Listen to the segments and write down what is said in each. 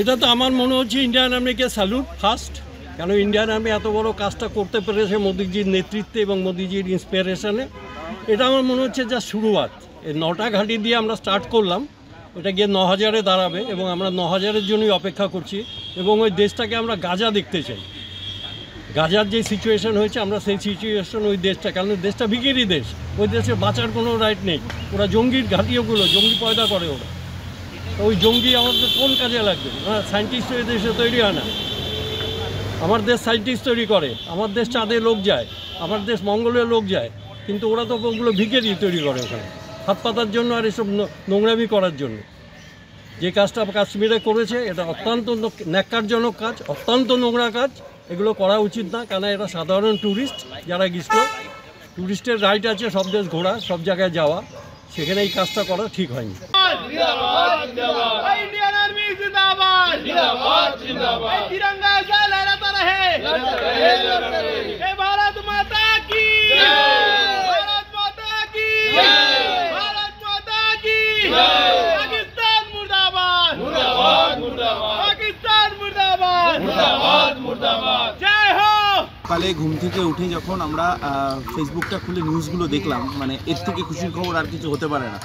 এটা তো আমার মনে হচ্ছে ইন্ডিয়ান আর্মিকে স্যালুট ফার্স্ট, কেন ইন্ডিয়ান আর্মি এত বড় কাজটা করতে পেরেছে মোদিজির নেতৃত্বে এবং মোদিজির ইন্সপিরেশনে। এটা আমার মনে হচ্ছে যা শুরুয়াত। এই 9টা ঘাঁটি দিয়ে আমরা স্টার্ট করলাম, এটা গিয়ে 9000-এ দাঁড়াবে এবং আমরা 9000-এর জন্যই অপেক্ষা করছি। এবং ওই দেশটাকে আমরা গাজা দেখতে চাই। গাজার যে সিচুয়েশন হয়েছে আমরা সেই সিচুয়েশন ওই দেশটা, কারণ দেশটা ভিখিরি দেশ, ওই দেশে বাঁচার কোনো রাইট নেই। ওরা জঙ্গির ঘাঁটিওগুলো জঙ্গি পয়দা করে ওরা। ওই জঙ্গি আমাদের কোন কাজে লাগবে? সায়েন্টিস্ট ওই দেশে তৈরি হয় না। আমার দেশ সায়েন্টিস্ট তৈরি করে, আমার দেশ চাঁদে লোক যায়, আমার দেশ মঙ্গলে লোক যায়, কিন্তু ওরা তো ওগুলো ভিখিরি তৈরি করে ওখানে হাত পাতার জন্য আর এসব নোংরামি করার জন্য। যে কাজটা কাশ্মীরে করেছে এটা অত্যন্ত ন্যাক্কারজনক কাজ, অত্যন্ত নোংরা কাজ। এগুলো করা উচিত না, কেন এটা সাধারণ ট্যুরিস্ট যারা গেছিল, ট্যুরিস্টের রাইট আছে সব দেশ ঘোরা, সব জায়গায় যাওয়া, সেখানে এই কাজটা করা ঠিক হয়নি। সকালে ঘুম থেকে উঠে যখন আমরা ফেসবুকটা খুলে নিউজগুলো দেখলাম, মানে এর থেকে খুশির খবর আর কিছু হতে পারে না।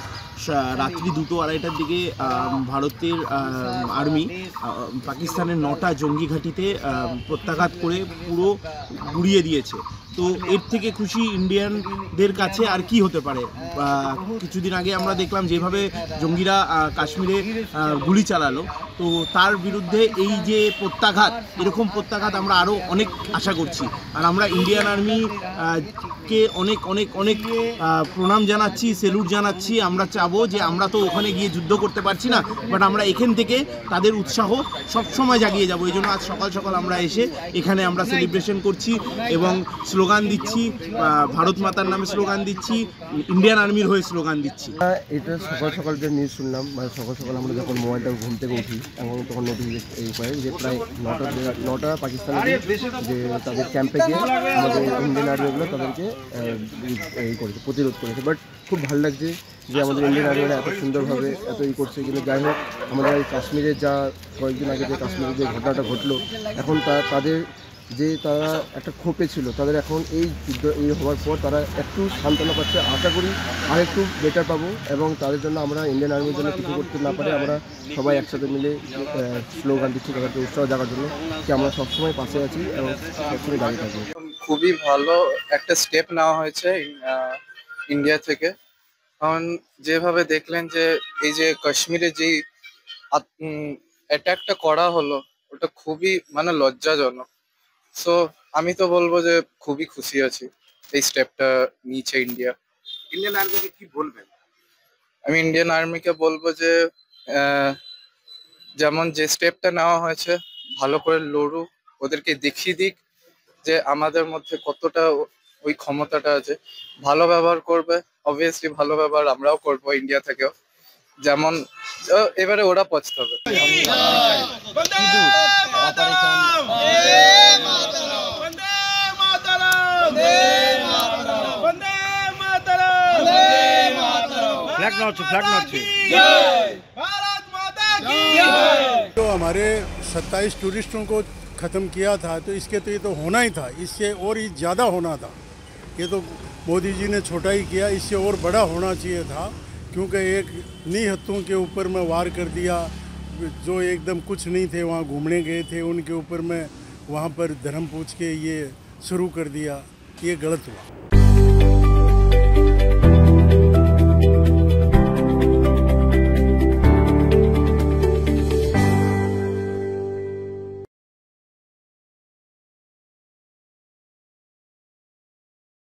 রাত্রি 2-2:30টার দিকে ভারতের আর্মি পাকিস্তানের 9টা জঙ্গি ঘাঁটিতে প্রত্যাঘাত করে পুরো গুড়িয়ে দিয়েছে। তো এর থেকে খুশি ইন্ডিয়ানদের কাছে আর কি হতে পারে। কিছুদিন আগে আমরা দেখলাম যেভাবে জঙ্গিরা কাশ্মীরে গুলি চালালো, তো তার বিরুদ্ধে এই যে প্রত্যাঘাত, এরকম প্রত্যাঘাত আমরা আরও অনেক আশা করছি। আর আমরা ইন্ডিয়ান আর্মিকে অনেক অনেক অনেক প্রণাম জানাচ্ছি, স্যালুট জানাচ্ছি। আমরা চাবো যে আমরা তো ওখানে গিয়ে যুদ্ধ করতে পারছি না, বাট আমরা এখান থেকে তাদের উৎসাহ সবসময় জাগিয়ে যাবো। এই জন্য আজ সকাল সকাল আমরা এসে এখানে আমরা সেলিব্রেশন করছি এবং স্লোগান দিচ্ছি, ভারত মাতার নামে স্লোগান দিচ্ছি, ইন্ডিয়ান আর্মির হয়ে স্লোগান দিচ্ছি। এটা সকাল সকাল যে নিউজ শুনলাম, মানে সকাল সকাল আমরা যখন মোবাইলটা ঘুম থেকে উঠি এবং তখন নোটিফিকেশন এই পাই যে প্রায় 9টা পাকিস্তানের যে তাদের ক্যাম্পে গিয়ে আমাদের ইন্ডিয়ান আর্মিগুলো তাদেরকে এই করেছে, প্রতিরোধ করেছে। বাট খুব ভালো লাগছে যে আমাদের ইন্ডিয়ান আর্মিরা এত সুন্দরভাবে এত করছে। কিন্তু যাই হোক, আমাদের এই কাশ্মীরে যা কয়েকদিন আগে যে কাশ্মীরে যে ঘটনাটা ঘটলো, এখন তাদের যে তারা একটা ক্ষোভে ছিল, তাদের এখন এই যুদ্ধ এই হওয়ার পর তারা একটু সান্ত্বনা পাচ্ছে। আশা করি আর একটু বেটার পাবো এবং তাদের জন্য আমরা ইন্ডিয়ান আর্মির জন্য কিছু করতে না পারে আমরা সবাই একসাথে মিলে স্লোগান দিচ্ছি তাদেরকে উৎসাহ দেওয়ার জন্য যে আমরা সবসময় পাশে আছি এবং সবসময় দাঁড়িয়ে থাকবো। খুবই ভালো একটা স্টেপ নেওয়া হয়েছে ইন্ডিয়া থেকে। কারণ যেভাবে দেখলেন যে এই যে কাশ্মীরে যেই অ্যাটাকটা করা হলো, ওটা খুবই মানে লজ্জাজনক। সো আমি তো বলবো যে খুবই খুশি আছি এই স্টেপটা নিয়েছে ইন্ডিয়া। ইন্ডিয়ান আর্মিকে কি বলবেন? আমি ইন্ডিয়ান আর্মিকে বলবো যে যেমন যে স্টেপটা নেওয়া হয়েছে ভালো করে লড়ুক, ওদেরকে দেখিয়ে দিক যে আমাদের মধ্যে কতটা ওই ক্ষমতাটা আছে। ভালো ব্যবহার করবে, অবভিয়াসলি ভালো ব্যবহার আমরাও করবো ইন্ডিয়া থেকেও, যেমন এবারে ওরা পছতাবে। तो हमारे 27 टूरिस्टों को ख़त्म किया था, तो इसके तो ये तो होना ही था, इससे और ही ज़्यादा होना था। ये तो मोदी जी ने छोटा ही किया, इससे और बड़ा होना चाहिए था। क्योंकि एक निहत्तों के ऊपर में वार कर दिया, जो एकदम कुछ नहीं थे, वहाँ घूमने गए थे, उनके ऊपर में वहाँ पर धर्म पूछ के ये शुरू कर दिया, ये गलत हुआ।